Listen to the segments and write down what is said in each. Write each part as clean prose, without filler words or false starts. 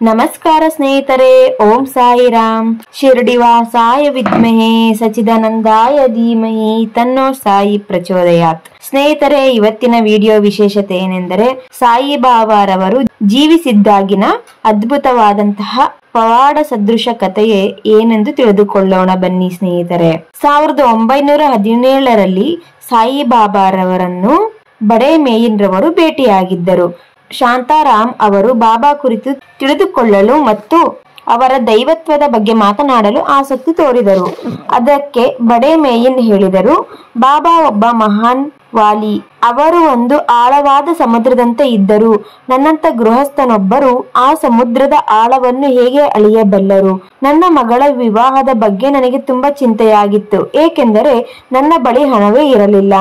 ನಮಸ್ಕಾರ ಸ್ನೇಹಿತರೆ, ಓಂ ಸಾಯಿರಾಮ್. ಶಿರಡಿವಾಸಾಯ ವಿದ್ಮಹೇ ಸಚಿದಾನಂದಾಯ ಧೀಮಹಿ ತನ್ನೋ ಸಾಯಿ ಪ್ರಚೋದಯಾತ್. ಸ್ನೇಹಿತರೆ, ಇವತ್ತಿನ ವಿಡಿಯೋ ವಿಶೇಷತೆ ಏನೆಂದರೆ ಸಾಯಿಬಾಬಾರವರು ಜೀವಿಸಿದ್ದಾಗಿನ ಅದ್ಭುತವಾದಂತಹ ಪವಾಡ ಸದೃಶ ಕಥೆಯೇ ಏನೆಂದು ತಿಳಿದುಕೊಳ್ಳೋಣ ಬನ್ನಿ ಸ್ನೇಹಿತರೆ. 1917ರಲ್ಲಿ ಸಾಯಿಬಾಬಾರವರನ್ನು ಬಡೇ ಮೇಯಿನ್ ರವರು ಭೇಟಿಯಾಗಿದ್ದರು. ಶಾಂತಾರಾಮ್ ಅವರು ಬಾಬಾ ಕುರಿತು ತಿಳಿದುಕೊಳ್ಳಲು ಮತ್ತು ಅವರ ದೈವತ್ವದ ಬಗ್ಗೆ ಮಾತನಾಡಲು ಆಸಕ್ತಿ ತೋರಿದರು. ಅದಕ್ಕೆ ಬಡೇ ಮೇಯಿನ್ ಹೇಳಿದರು, ಬಾಬಾ ಒಬ್ಬ ಮಹಾನ್ ವಾಲಿ. ಅವರು ಒಂದು ಆಳವಾದ ಸಮುದ್ರದಂತೆ ಇದ್ದರು. ನನ್ನಂತ ಗೃಹಸ್ಥನೊಬ್ಬರು ಆ ಸಮುದ್ರದ ಆಳವನ್ನು ಹೇಗೆ ಅಳಿಯಬಲ್ಲರು? ನನ್ನ ಮಗಳ ವಿವಾಹದ ಬಗ್ಗೆ ನನಗೆ ತುಂಬಾ ಚಿಂತೆಯಾಗಿತ್ತು, ಏಕೆಂದರೆ ನನ್ನ ಬಳಿ ಹಣವೇ ಇರಲಿಲ್ಲ.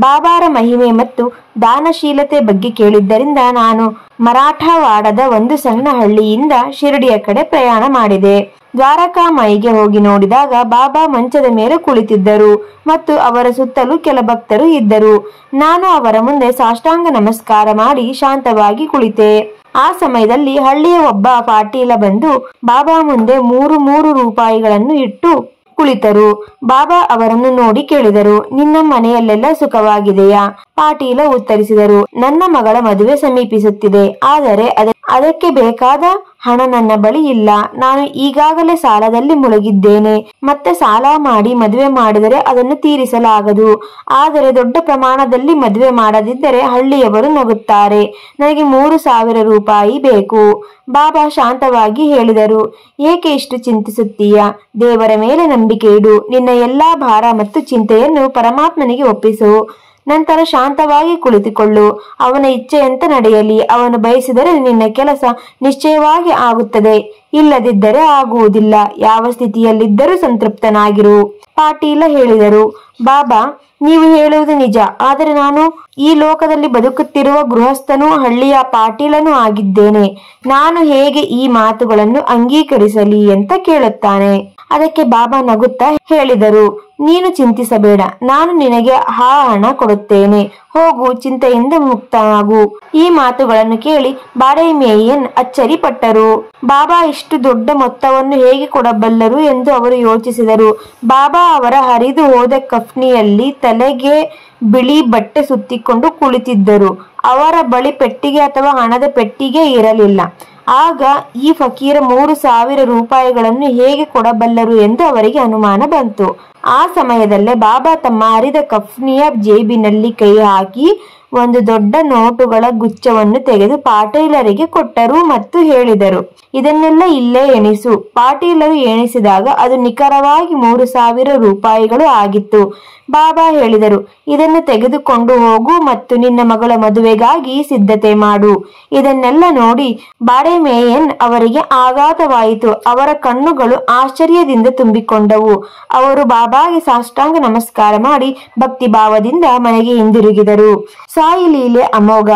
ಬಾಬಾರ ಮಹಿಮೆ ಮತ್ತು ದಾನಶೀಲತೆ ಬಗ್ಗೆ ಕೇಳಿದ್ದರಿಂದ ನಾನು ಮರಾಠವಾಡದ ಒಂದು ಸಣ್ಣ ಹಳ್ಳಿಯಿಂದ ಶಿರಡಿಯ ಕಡೆ ಪ್ರಯಾಣ ಮಾಡಿದೆ. ದ್ವಾರಕಾಮಾಯಿಗೆ ಹೋಗಿ ನೋಡಿದಾಗ ಬಾಬಾ ಮಂಚದ ಮೇಲೆ ಕುಳಿತಿದ್ದರು ಮತ್ತು ಅವರ ಸುತ್ತಲೂ ಕೆಲ ಭಕ್ತರು ಇದ್ದರು. ನಾನು ಅವರ ಮುಂದೆ ಸಾಷ್ಟಾಂಗ ನಮಸ್ಕಾರ ಮಾಡಿ ಶಾಂತವಾಗಿ ಕುಳಿತೆ. ಆ ಸಮಯದಲ್ಲಿ ಹಳ್ಳಿಯ ಒಬ್ಬ ಪಾಟೀಲ ಬಂದು ಬಾಬಾ ಮುಂದೆ 3 ರೂಪಾಯಿಗಳನ್ನು ಇಟ್ಟು ಕುಳಿತರು. ಬಾಬಾ ಅವರನ್ನು ನೋಡಿ ಕೇಳಿದರು, ನಿನ್ನ ಮನೆಯಲ್ಲೆಲ್ಲ ಸುಖವಾಗಿದೆಯಾ? ಪಾಟೀಲ ಉತ್ತರಿಸಿದರು, ನನ್ನ ಮಗಳ ಮದುವೆ ಸಮೀಪಿಸುತ್ತಿದೆ, ಆದರೆ ಅದಕ್ಕೆ ಬೇಕಾದ ಹಣ ನನ್ನ ಬಳಿ ಇಲ್ಲ. ನಾನು ಈಗಾಗಲೇ ಸಾಲದಲ್ಲಿ ಮುಳುಗಿದ್ದೇನೆ. ಮತ್ತೆ ಸಾಲ ಮಾಡಿ ಮದುವೆ ಮಾಡಿದರೆ ಅದನ್ನು ತೀರಿಸಲಾಗದು. ಆದರೆ ದೊಡ್ಡ ಪ್ರಮಾಣದಲ್ಲಿ ಮದುವೆ ಮಾಡದಿದ್ದರೆ ಹಳ್ಳಿಯವರು ನಗುತ್ತಾರೆ. ನನಗೆ 3,000 ರೂಪಾಯಿ ಬೇಕು. ಬಾಬಾ ಶಾಂತವಾಗಿ ಹೇಳಿದರು, ಏಕೆ ಇಷ್ಟು ಚಿಂತಿಸುತ್ತೀಯ? ದೇವರ ಮೇಲೆ ನಂಬಿಕೆ ಇಡು. ನಿನ್ನ ಎಲ್ಲಾ ಭಾರ ಮತ್ತು ಚಿಂತೆಯನ್ನು ಪರಮಾತ್ಮನಿಗೆ ಒಪ್ಪಿಸು. ನಂತರ ಶಾಂತವಾಗಿ ಕುಳಿತುಕೊಳ್ಳು. ಅವನ ಇಚ್ಛೆಯಂತೆ ನಡೆಯಲಿ. ಅವನು ಬಯಸಿದರೆ ನಿನ್ನ ಕೆಲಸ ನಿಶ್ಚಯವಾಗಿ ಆಗುತ್ತದೆ, ಇಲ್ಲದಿದ್ದರೆ ಆಗುವುದಿಲ್ಲ. ಯಾವ ಸ್ಥಿತಿಯಲ್ಲಿದ್ದರೂ ಸಂತೃಪ್ತನಾಗಿರು. ಪಾಟೀಲ ಹೇಳಿದರು, ಬಾಬಾ, ನೀವು ಹೇಳುವುದು ನಿಜ, ಆದರೆ ನಾನು ಈ ಲೋಕದಲ್ಲಿ ಬದುಕುತ್ತಿರುವ ಗೃಹಸ್ಥನೂ ಹಳ್ಳಿಯ ಪಾಟೀಲನೂ ಆಗಿದ್ದೇನೆ. ನಾನು ಹೇಗೆ ಈ ಮಾತುಗಳನ್ನು ಅಂಗೀಕರಿಸಲಿ ಅಂತ ಕೇಳುತ್ತಾನೆ. ಅದಕ್ಕೆ ಬಾಬಾ ನಗುತ್ತಾ ಹೇಳಿದರು, ನೀನು ಚಿಂತಿಸಬೇಡ, ನಾನು ನಿನಗೆ ಹಣ ಕೊಡುತ್ತೇನೆ. ಹೋಗು, ಚಿಂತೆಯಿಂದ ಮುಕ್ತನಾಗು. ಈ ಮಾತುಗಳನ್ನು ಕೇಳಿ ಬಡೇ ಮೇಯಿನ್ ಅಚ್ಚರಿ ಪಟ್ಟರು. ಬಾಬಾ ಇಷ್ಟು ದೊಡ್ಡ ಮೊತ್ತವನ್ನು ಹೇಗೆ ಕೊಡಬಲ್ಲರು ಎಂದು ಅವರು ಯೋಚಿಸಿದರು. ಬಾಬಾ ಅವರ ಹರಿದು ಹೋದ ಕಫ್ನಿಯಲ್ಲಿ ತಲೆಗೆ ಬಿಳಿ ಬಟ್ಟೆ ಸುತ್ತಿಕೊಂಡು ಕುಳಿತಿದ್ದರು. ಅವರ ಬಳಿ ಪೆಟ್ಟಿಗೆ ಅಥವಾ ಹಣದ ಪೆಟ್ಟಿಗೆ ಇರಲಿಲ್ಲ. ಆಗ ಈ ಫಕೀರ 3,000 ರೂಪಾಯಿಗಳನ್ನು ಹೇಗೆ ಕೊಡಬಲ್ಲರು ಎಂದು ಅವರಿಗೆ ಅನುಮಾನ ಬಂತು. ಆ ಸಮಯದಲ್ಲೇ ಬಾಬಾ ತಮ್ಮ ಹರಿದ ಕಫ್ನಿಯ ಜೇಬಿನಲ್ಲಿ ಕೈ ಹಾಕಿ ಒಂದು ದೊಡ್ಡ ನೋಟುಗಳ ಗುಚ್ಛವನ್ನು ತೆಗೆದು ಪಾಟೀಲರಿಗೆ ಕೊಟ್ಟರು ಮತ್ತು ಹೇಳಿದರು, ಇದನ್ನೆಲ್ಲ ಇಲ್ಲೇ ಎಣಿಸು. ಪಾಟೀಲರು ಎಣಿಸಿದಾಗ ಅದು ನಿಖರವಾಗಿ 3,000 ರೂಪಾಯಿಗಳು ಆಗಿತ್ತು. ಬಾಬಾ ಹೇಳಿದರು, ಇದನ್ನು ತೆಗೆದುಕೊಂಡು ಹೋಗು ಮತ್ತು ನಿನ್ನ ಮಗಳ ಮದುವೆಗಾಗಿ ಸಿದ್ಧತೆ ಮಾಡು. ಇದನ್ನೆಲ್ಲ ನೋಡಿ ಬಡೇ ಮೇಯಿನ್ ಅವರಿಗೆ ಆಘಾತವಾಯಿತು. ಅವರ ಕಣ್ಣುಗಳು ಆಶ್ಚರ್ಯದಿಂದ ತುಂಬಿಕೊಂಡವು. ಅವರು ಬಾಬಾಗೆ ಸಾಷ್ಟಾಂಗ ನಮಸ್ಕಾರ ಮಾಡಿ ಭಕ್ತಿ ಭಾವದಿಂದ ಮನೆಗೆ ಹಿಂದಿರುಗಿದರು. ಸಾಯಿ ಲೀಲೆ ಅಮೋಘ,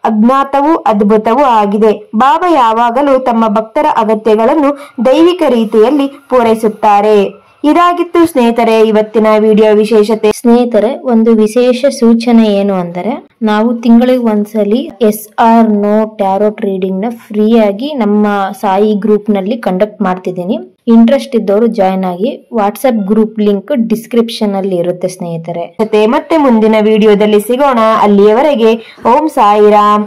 ಅಜ್ಞಾತವೂ ಅದ್ಭುತವೂ ಆಗಿದೆ. ಬಾಬಾ ಯಾವಾಗಲೂ ತಮ್ಮ ಭಕ್ತರ ಅಗತ್ಯಗಳನ್ನು ದೈವಿಕ ರೀತಿಯಲ್ಲಿ ಪೂರೈಸುತ್ತಾರೆ. ಇದಾಗಿತ್ತು ಸ್ನೇಹಿತರೆ ಇವತ್ತಿನ ವಿಡಿಯೋ ವಿಶೇಷತೆ. ಸ್ನೇಹಿತರೆ, ಒಂದು ವಿಶೇಷ ಸೂಚನೆ ಏನು ಅಂದರೆ, ನಾವು ತಿಂಗಳಿಗೆ ಒಂದ್ಸಲಿ SR ನೋ ಟ್ಯಾರೋಟ್ ರೀಡಿಂಗ್ ನ ಫ್ರೀ ಆಗಿ ನಮ್ಮ ಸಾಯಿ ಗ್ರೂಪ್ ನಲ್ಲಿ ಕಂಡಕ್ಟ್ ಮಾಡ್ತಿದ್ದೀನಿ. ಇಂಟ್ರೆಸ್ಟ್ ಇದ್ದವರು ಜಾಯ್ನ್ ಆಗಿ. ವಾಟ್ಸ್ಆಪ್ ಗ್ರೂಪ್ ಲಿಂಕ್ ಡಿಸ್ಕ್ರಿಪ್ಷನ್ ಅಲ್ಲಿ ಇರುತ್ತೆ ಸ್ನೇಹಿತರೆ. ಮತ್ತೆ ಮುಂದಿನ ವಿಡಿಯೋದಲ್ಲಿ ಸಿಗೋಣ. ಅಲ್ಲಿಯವರೆಗೆ ಓಂ ಸಾಯಿರಾಮ್.